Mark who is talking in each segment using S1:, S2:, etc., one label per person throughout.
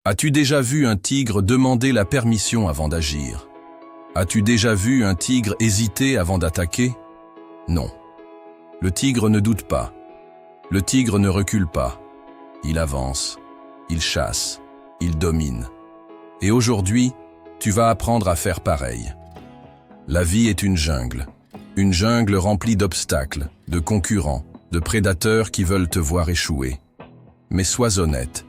S1: As-tu déjà vu un tigre demander la permission avant d'agir? As-tu déjà vu un tigre hésiter avant d'attaquer? Non. Le tigre ne doute pas. Le tigre ne recule pas. Il avance, il chasse, il domine. Et aujourd'hui, tu vas apprendre à faire pareil. La vie est une jungle remplie d'obstacles, de concurrents, de prédateurs qui veulent te voir échouer. Mais sois honnête,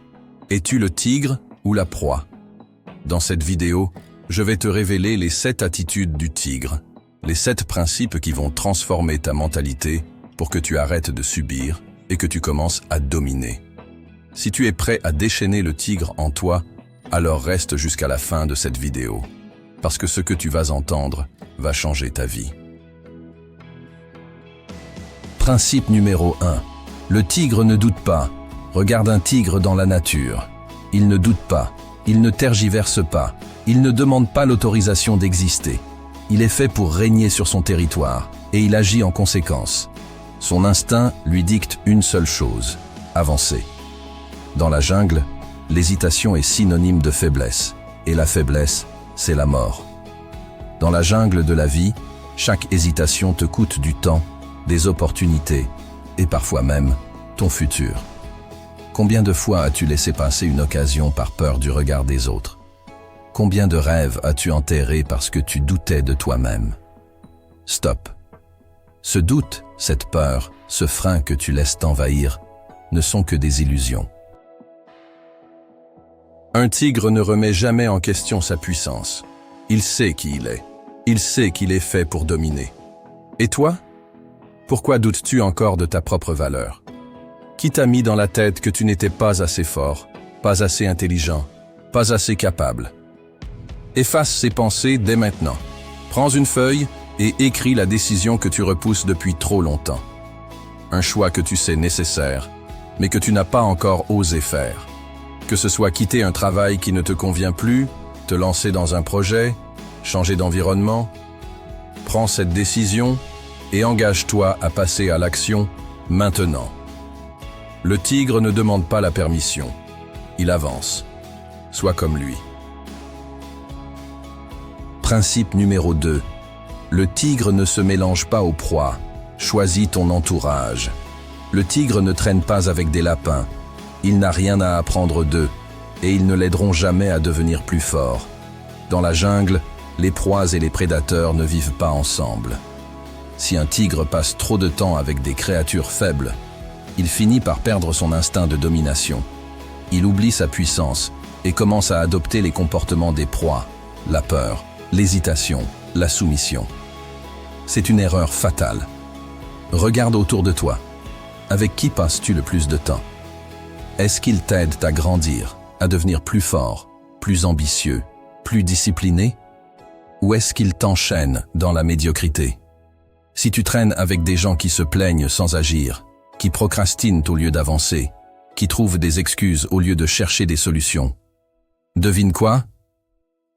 S1: es-tu le tigre ou la proie? Dans cette vidéo, je vais te révéler les 7 attitudes du tigre, les 7 principes qui vont transformer ta mentalité pour que tu arrêtes de subir et que tu commences à dominer. Si tu es prêt à déchaîner le tigre en toi, alors reste jusqu'à la fin de cette vidéo, parce que ce que tu vas entendre va changer ta vie. Principe numéro 1. Le tigre ne doute pas. Regarde un tigre dans la nature. Il ne doute pas, il ne tergiverse pas, il ne demande pas l'autorisation d'exister. Il est fait pour régner sur son territoire, et il agit en conséquence. Son instinct lui dicte une seule chose, avancer. Dans la jungle, l'hésitation est synonyme de faiblesse, et la faiblesse, c'est la mort. Dans la jungle de la vie, chaque hésitation te coûte du temps, des opportunités, et parfois même ton futur. Combien de fois as-tu laissé passer une occasion par peur du regard des autres? Combien de rêves as-tu enterrés parce que tu doutais de toi-même? Stop. Ce doute, cette peur, ce frein que tu laisses t'envahir, ne sont que des illusions. Un tigre ne remet jamais en question sa puissance. Il sait qui il est. Il sait qu'il est fait pour dominer. Et toi? Pourquoi doutes-tu encore de ta propre valeur? Qui t'a mis dans la tête que tu n'étais pas assez fort, pas assez intelligent, pas assez capable? Efface ces pensées dès maintenant. Prends une feuille et écris la décision que tu repousses depuis trop longtemps. Un choix que tu sais nécessaire, mais que tu n'as pas encore osé faire. Que ce soit quitter un travail qui ne te convient plus, te lancer dans un projet, changer d'environnement. Prends cette décision et engage-toi à passer à l'action maintenant. Le tigre ne demande pas la permission. Il avance. Sois comme lui. Principe numéro 2. Le tigre ne se mélange pas aux proies. Choisis ton entourage. Le tigre ne traîne pas avec des lapins. Il n'a rien à apprendre d'eux, et ils ne l'aideront jamais à devenir plus fort. Dans la jungle, les proies et les prédateurs ne vivent pas ensemble. Si un tigre passe trop de temps avec des créatures faibles, il finit par perdre son instinct de domination. Il oublie sa puissance et commence à adopter les comportements des proies, la peur, l'hésitation, la soumission. C'est une erreur fatale. Regarde autour de toi. Avec qui passes-tu le plus de temps? Est-ce qu'ils t'aident à grandir, à devenir plus fort, plus ambitieux, plus discipliné? Ou est-ce qu'ils t'enchaînent dans la médiocrité? Si tu traînes avec des gens qui se plaignent sans agir, qui procrastinent au lieu d'avancer, qui trouvent des excuses au lieu de chercher des solutions, devine quoi?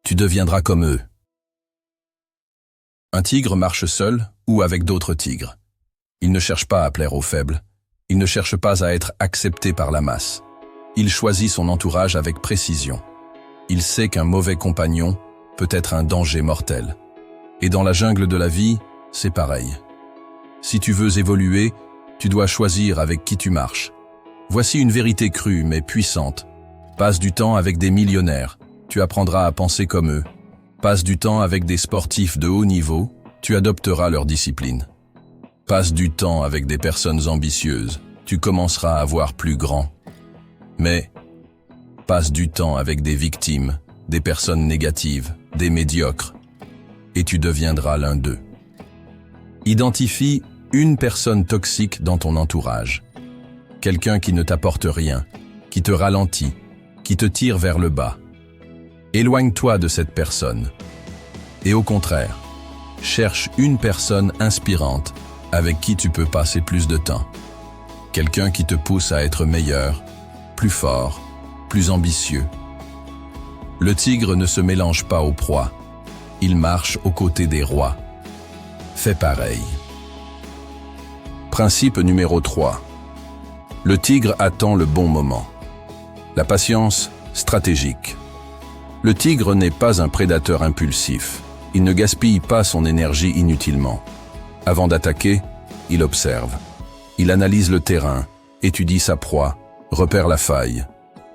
S1: Tu deviendras comme eux. Un tigre marche seul ou avec d'autres tigres. Il ne cherche pas à plaire aux faibles. Il ne cherche pas à être accepté par la masse. Il choisit son entourage avec précision. Il sait qu'un mauvais compagnon peut être un danger mortel. Et dans la jungle de la vie, c'est pareil. Si tu veux évoluer, tu dois choisir avec qui tu marches. Voici une vérité crue mais puissante. Passe du temps avec des millionnaires, tu apprendras à penser comme eux. Passe du temps avec des sportifs de haut niveau, tu adopteras leur discipline. Passe du temps avec des personnes ambitieuses, tu commenceras à voir plus grand. Mais passe du temps avec des victimes, des personnes négatives, des médiocres, et tu deviendras l'un d'eux. Identifie une personne toxique dans ton entourage. Quelqu'un qui ne t'apporte rien, qui te ralentit, qui te tire vers le bas. Éloigne-toi de cette personne. Et au contraire, cherche une personne inspirante avec qui tu peux passer plus de temps. Quelqu'un qui te pousse à être meilleur, plus fort, plus ambitieux. Le tigre ne se mélange pas aux proies. Il marche aux côtés des rois. Fais pareil. Principe numéro 3. Le tigre attend le bon moment. La patience, stratégique. Le tigre n'est pas un prédateur impulsif. Il ne gaspille pas son énergie inutilement. Avant d'attaquer, il observe. Il analyse le terrain, étudie sa proie, repère la faille.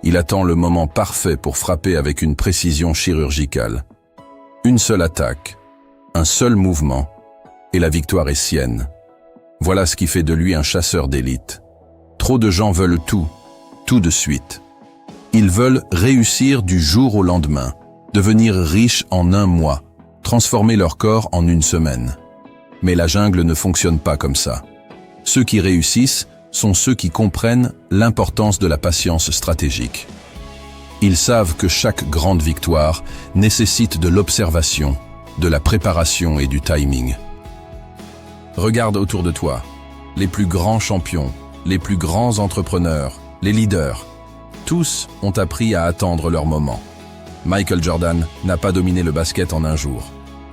S1: Il attend le moment parfait pour frapper avec une précision chirurgicale. Une seule attaque, un seul mouvement, et la victoire est sienne. Voilà ce qui fait de lui un chasseur d'élite. Trop de gens veulent tout de suite. Ils veulent réussir du jour au lendemain, devenir riches en un mois, transformer leur corps en une semaine. Mais la jungle ne fonctionne pas comme ça. Ceux qui réussissent sont ceux qui comprennent l'importance de la patience stratégique. Ils savent que chaque grande victoire nécessite de l'observation, de la préparation et du timing. Regarde autour de toi, les plus grands champions, les plus grands entrepreneurs, les leaders, tous ont appris à attendre leur moment. Michael Jordan n'a pas dominé le basket en un jour.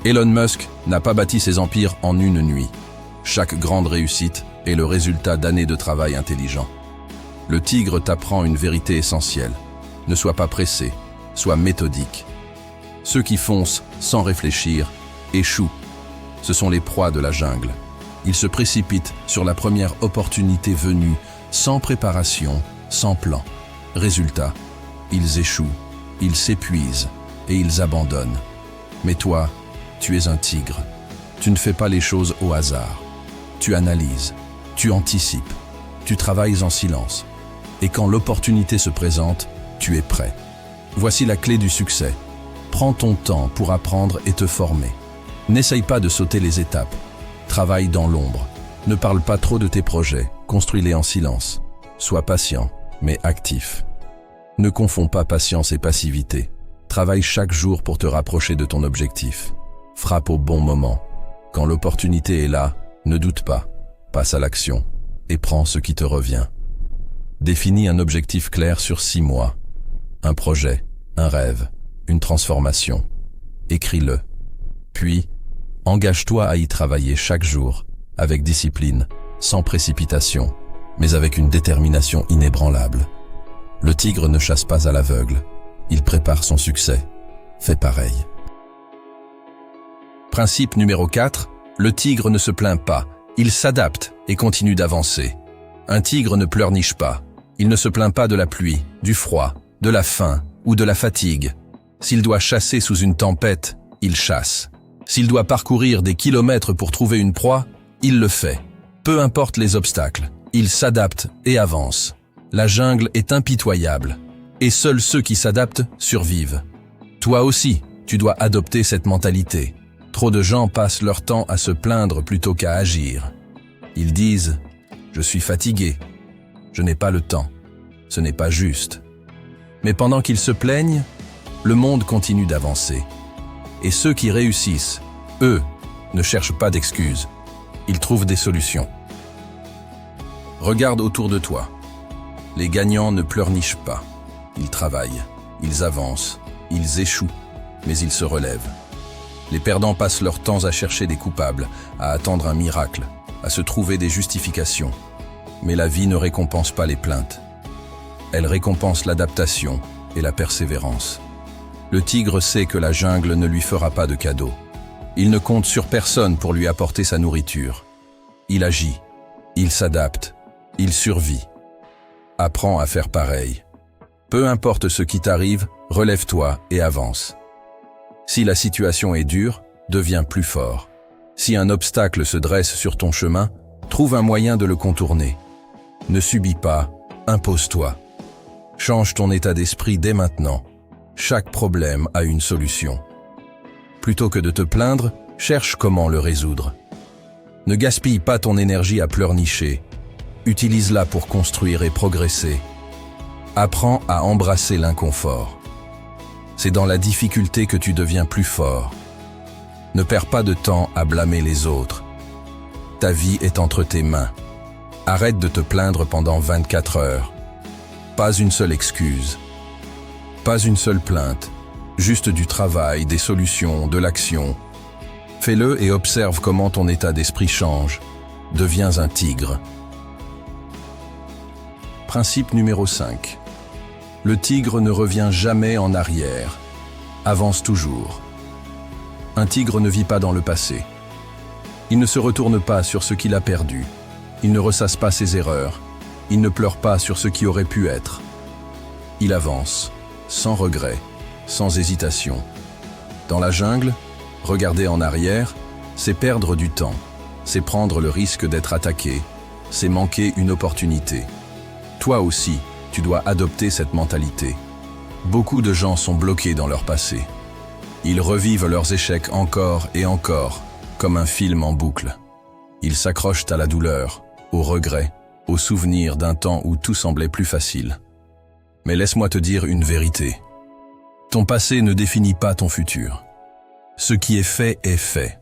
S1: Elon Musk n'a pas bâti ses empires en une nuit. Chaque grande réussite est le résultat d'années de travail intelligent. Le tigre t'apprend une vérité essentielle. Ne sois pas pressé, sois méthodique. Ceux qui foncent sans réfléchir échouent. Ce sont les proies de la jungle. Ils se précipitent sur la première opportunité venue, sans préparation, sans plan. Résultat, ils échouent, ils s'épuisent et ils abandonnent. Mais toi, tu es un tigre. Tu ne fais pas les choses au hasard. Tu analyses, tu anticipes, tu travailles en silence. Et quand l'opportunité se présente, tu es prêt. Voici la clé du succès. Prends ton temps pour apprendre et te former. N'essaye pas de sauter les étapes. Travaille dans l'ombre. Ne parle pas trop de tes projets. Construis-les en silence. Sois patient, mais actif. Ne confonds pas patience et passivité. Travaille chaque jour pour te rapprocher de ton objectif. Frappe au bon moment. Quand l'opportunité est là, ne doute pas. Passe à l'action et prends ce qui te revient. Définis un objectif clair sur 6 mois. Un projet, un rêve, une transformation. Écris-le. Puis, engage-toi à y travailler chaque jour, avec discipline, sans précipitation, mais avec une détermination inébranlable. Le tigre ne chasse pas à l'aveugle. Il prépare son succès. Fais pareil. Principe numéro 4. Le tigre ne se plaint pas. Il s'adapte et continue d'avancer. Un tigre ne pleurniche pas. Il ne se plaint pas de la pluie, du froid, de la faim ou de la fatigue. S'il doit chasser sous une tempête, il chasse. S'il doit parcourir des kilomètres pour trouver une proie, il le fait. Peu importe les obstacles, il s'adapte et avance. La jungle est impitoyable, et seuls ceux qui s'adaptent survivent. Toi aussi, tu dois adopter cette mentalité. Trop de gens passent leur temps à se plaindre plutôt qu'à agir. Ils disent « Je suis fatigué, je n'ai pas le temps, ce n'est pas juste ». Mais pendant qu'ils se plaignent, le monde continue d'avancer. Et ceux qui réussissent, eux, ne cherchent pas d'excuses. Ils trouvent des solutions. Regarde autour de toi. Les gagnants ne pleurnichent pas. Ils travaillent, ils avancent, ils échouent, mais ils se relèvent. Les perdants passent leur temps à chercher des coupables, à attendre un miracle, à se trouver des justifications. Mais la vie ne récompense pas les plaintes. Elle récompense l'adaptation et la persévérance. Le tigre sait que la jungle ne lui fera pas de cadeau. Il ne compte sur personne pour lui apporter sa nourriture. Il agit, il s'adapte, il survit. Apprends à faire pareil. Peu importe ce qui t'arrive, relève-toi et avance. Si la situation est dure, deviens plus fort. Si un obstacle se dresse sur ton chemin, trouve un moyen de le contourner. Ne subis pas, impose-toi. Change ton état d'esprit dès maintenant. Chaque problème a une solution. Plutôt que de te plaindre, cherche comment le résoudre. Ne gaspille pas ton énergie à pleurnicher. Utilise-la pour construire et progresser. Apprends à embrasser l'inconfort. C'est dans la difficulté que tu deviens plus fort. Ne perds pas de temps à blâmer les autres. Ta vie est entre tes mains. Arrête de te plaindre pendant 24 heures. Pas une seule excuse. Pas une seule plainte. Juste du travail, des solutions, de l'action. Fais-le et observe comment ton état d'esprit change. Deviens un tigre. Principe numéro 5. Le tigre ne revient jamais en arrière, avance toujours. Un tigre ne vit pas dans le passé. Il ne se retourne pas sur ce qu'il a perdu. Il ne ressasse pas ses erreurs. Il ne pleure pas sur ce qui aurait pu être. Il avance, sans regret, sans hésitation. Dans la jungle, regarder en arrière, c'est perdre du temps, c'est prendre le risque d'être attaqué, c'est manquer une opportunité. Toi aussi, tu dois adopter cette mentalité. Beaucoup de gens sont bloqués dans leur passé. Ils revivent leurs échecs encore et encore, comme un film en boucle. Ils s'accrochent à la douleur, au regret, au souvenir d'un temps où tout semblait plus facile. Mais laisse-moi te dire une vérité. Ton passé ne définit pas ton futur. Ce qui est fait est fait.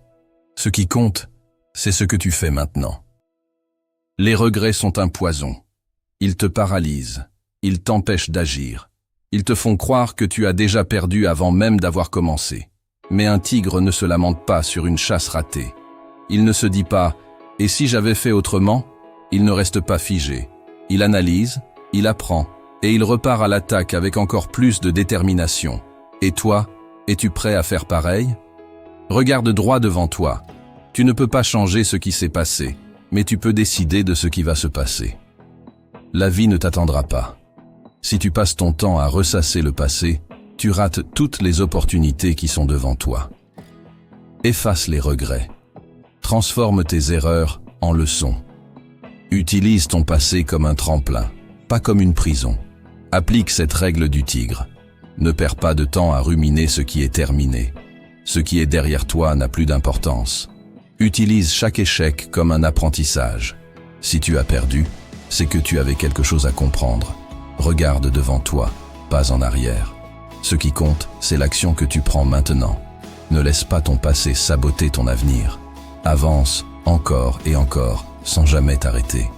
S1: Ce qui compte, c'est ce que tu fais maintenant. Les regrets sont un poison. Ils te paralysent. Ils t'empêchent d'agir. Ils te font croire que tu as déjà perdu avant même d'avoir commencé. Mais un tigre ne se lamente pas sur une chasse ratée. Il ne se dit pas « et si j'avais fait autrement ?» Il ne reste pas figé. Il analyse, il apprend, et il repart à l'attaque avec encore plus de détermination. Et toi, es-tu prêt à faire pareil? Regarde droit devant toi. Tu ne peux pas changer ce qui s'est passé, mais tu peux décider de ce qui va se passer. La vie ne t'attendra pas. Si tu passes ton temps à ressasser le passé, tu rates toutes les opportunités qui sont devant toi. Efface les regrets. Transforme tes erreurs en leçons. Utilise ton passé comme un tremplin, pas comme une prison. Applique cette règle du tigre. Ne perds pas de temps à ruminer ce qui est terminé. Ce qui est derrière toi n'a plus d'importance. Utilise chaque échec comme un apprentissage. Si tu as perdu, c'est que tu avais quelque chose à comprendre. Regarde devant toi, pas en arrière. Ce qui compte, c'est l'action que tu prends maintenant. Ne laisse pas ton passé saboter ton avenir. Avance encore et encore, sans jamais t'arrêter.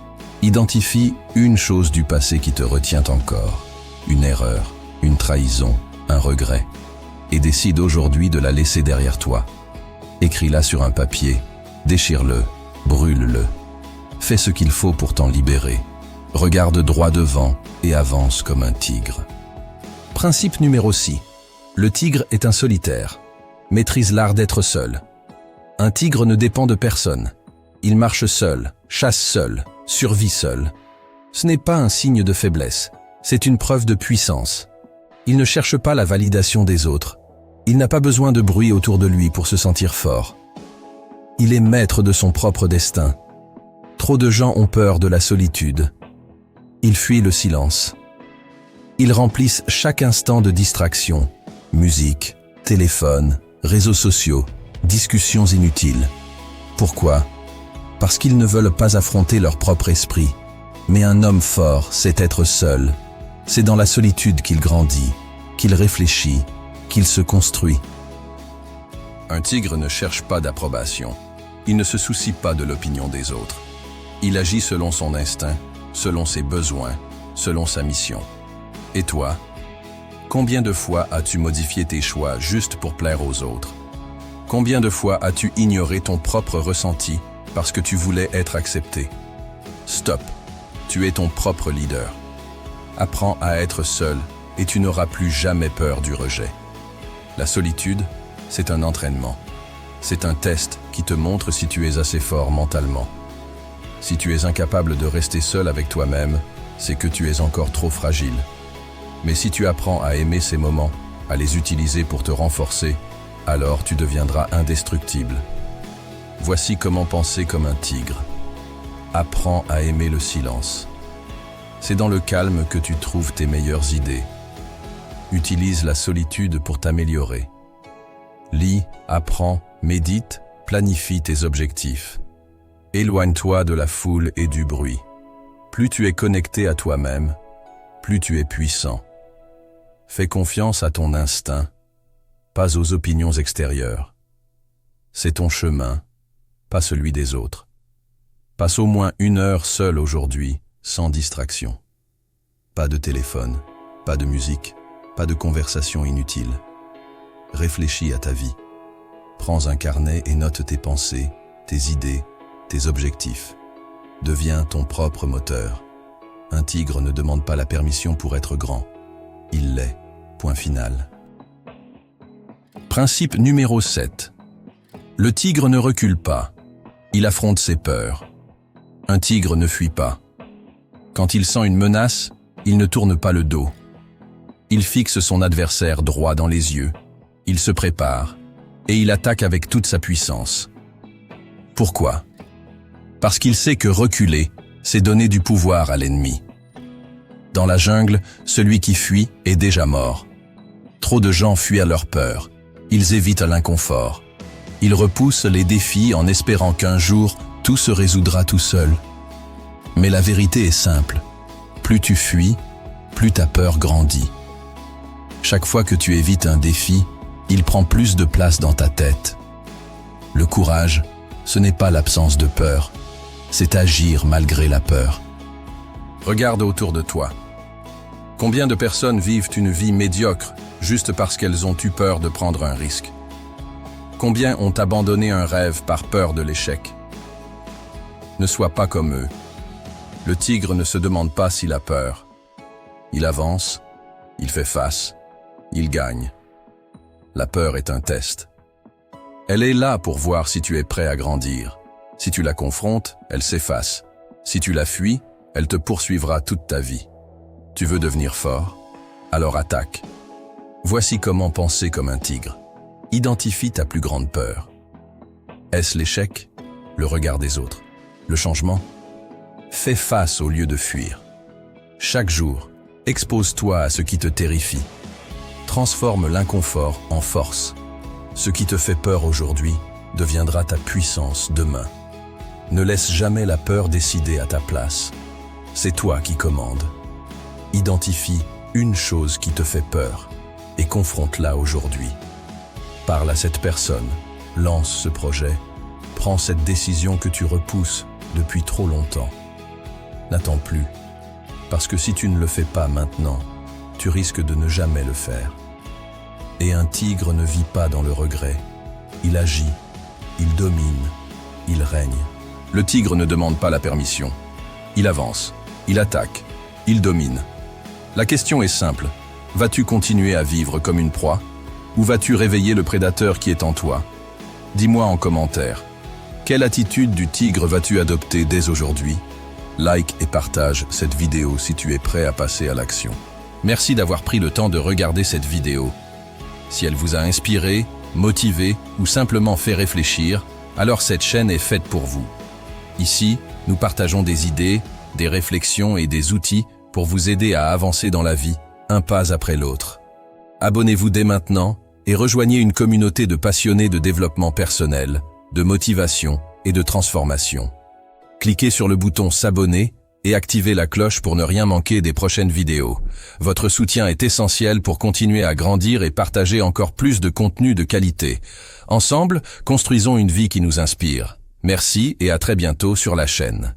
S1: Identifie une chose du passé qui te retient encore. Une erreur, une trahison, un regret. Et décide aujourd'hui de la laisser derrière toi. Écris-la sur un papier, déchire-le, brûle-le. Fais ce qu'il faut pour t'en libérer. Regarde droit devant et avance comme un tigre. Principe numéro 6. Le tigre est un solitaire. Maîtrise l'art d'être seul. Un tigre ne dépend de personne. Il marche seul, chasse seul, survit seul. Ce n'est pas un signe de faiblesse, c'est une preuve de puissance. Il ne cherche pas la validation des autres. Il n'a pas besoin de bruit autour de lui pour se sentir fort. Il est maître de son propre destin. Trop de gens ont peur de la solitude. Ils fuient le silence. Ils remplissent chaque instant de distraction. Musique, téléphone, réseaux sociaux, discussions inutiles. Pourquoi ? Parce qu'ils ne veulent pas affronter leur propre esprit. Mais un homme fort sait être seul. C'est dans la solitude qu'il grandit, qu'il réfléchit, qu'il se construit. Un tigre ne cherche pas d'approbation. Il ne se soucie pas de l'opinion des autres. Il agit selon son instinct, selon ses besoins, selon sa mission. Et toi, combien de fois as-tu modifié tes choix juste pour plaire aux autres? Combien de fois as-tu ignoré ton propre ressenti parce que tu voulais être accepté? Stop, tu es ton propre leader. Apprends à être seul et tu n'auras plus jamais peur du rejet. La solitude, c'est un entraînement. C'est un test qui te montre si tu es assez fort mentalement. Si tu es incapable de rester seul avec toi-même, c'est que tu es encore trop fragile. Mais si tu apprends à aimer ces moments, à les utiliser pour te renforcer, alors tu deviendras indestructible. Voici comment penser comme un tigre. Apprends à aimer le silence. C'est dans le calme que tu trouves tes meilleures idées. Utilise la solitude pour t'améliorer. Lis, apprends, médite, planifie tes objectifs. Éloigne-toi de la foule et du bruit. Plus tu es connecté à toi-même, plus tu es puissant. Fais confiance à ton instinct, pas aux opinions extérieures. C'est ton chemin, pas celui des autres. Passe au moins 1 heure seul aujourd'hui, sans distraction. Pas de téléphone, pas de musique, pas de conversation inutile. Réfléchis à ta vie. Prends un carnet et note tes pensées, tes idées, tes objectifs. Deviens ton propre moteur. Un tigre ne demande pas la permission pour être grand. il l'est. Point final. Principe numéro 7. Le tigre ne recule pas. Il affronte ses peurs. Un tigre ne fuit pas. Quand il sent une menace, il ne tourne pas le dos. Il fixe son adversaire droit dans les yeux. Il se prépare et il attaque avec toute sa puissance. Pourquoi? Parce qu'il sait que reculer, c'est donner du pouvoir à l'ennemi. Dans la jungle, celui qui fuit est déjà mort. Trop de gens fuient à leur peur. Ils évitent l'inconfort. Ils repoussent les défis en espérant qu'un jour, tout se résoudra tout seul. Mais la vérité est simple. Plus tu fuis, plus ta peur grandit. Chaque fois que tu évites un défi, il prend plus de place dans ta tête. Le courage, ce n'est pas l'absence de peur, c'est agir malgré la peur. Regarde autour de toi. Combien de personnes vivent une vie médiocre juste parce qu'elles ont eu peur de prendre un risque? Combien ont abandonné un rêve par peur de l'échec? Ne sois pas comme eux. Le tigre ne se demande pas s'il a peur. Il avance, il fait face, il gagne. La peur est un test. Elle est là pour voir si tu es prêt à grandir. Si tu la confrontes, elle s'efface. Si tu la fuis, elle te poursuivra toute ta vie. Tu veux devenir fort? Alors attaque. Voici comment penser comme un tigre. Identifie ta plus grande peur. Est-ce l'échec? Le regard des autres? Le changement? Fais face au lieu de fuir. Chaque jour, expose-toi à ce qui te terrifie. Transforme l'inconfort en force. Ce qui te fait peur aujourd'hui deviendra ta puissance demain. Ne laisse jamais la peur décider à ta place. C'est toi qui commandes. Identifie une chose qui te fait peur et confronte-la aujourd'hui. Parle à cette personne, lance ce projet, prends cette décision que tu repousses depuis trop longtemps. N'attends plus, parce que si tu ne le fais pas maintenant, tu risques de ne jamais le faire. Et un tigre ne vit pas dans le regret. Il agit, il domine, il règne. Le tigre ne demande pas la permission. Il avance, il attaque, il domine. La question est simple. Vas-tu continuer à vivre comme une proie? Ou vas-tu réveiller le prédateur qui est en toi? Dis-moi en commentaire. Quelle attitude du tigre vas-tu adopter dès aujourd'hui? Like et partage cette vidéo si tu es prêt à passer à l'action. Merci d'avoir pris le temps de regarder cette vidéo. Si elle vous a inspiré, motivé ou simplement fait réfléchir, alors cette chaîne est faite pour vous. Ici, nous partageons des idées, des réflexions et des outils pour vous aider à avancer dans la vie, un pas après l'autre. Abonnez-vous dès maintenant et rejoignez une communauté de passionnés de développement personnel, de motivation et de transformation. Cliquez sur le bouton s'abonner et activez la cloche pour ne rien manquer des prochaines vidéos. Votre soutien est essentiel pour continuer à grandir et partager encore plus de contenu de qualité. Ensemble, construisons une vie qui nous inspire. Merci et à très bientôt sur la chaîne.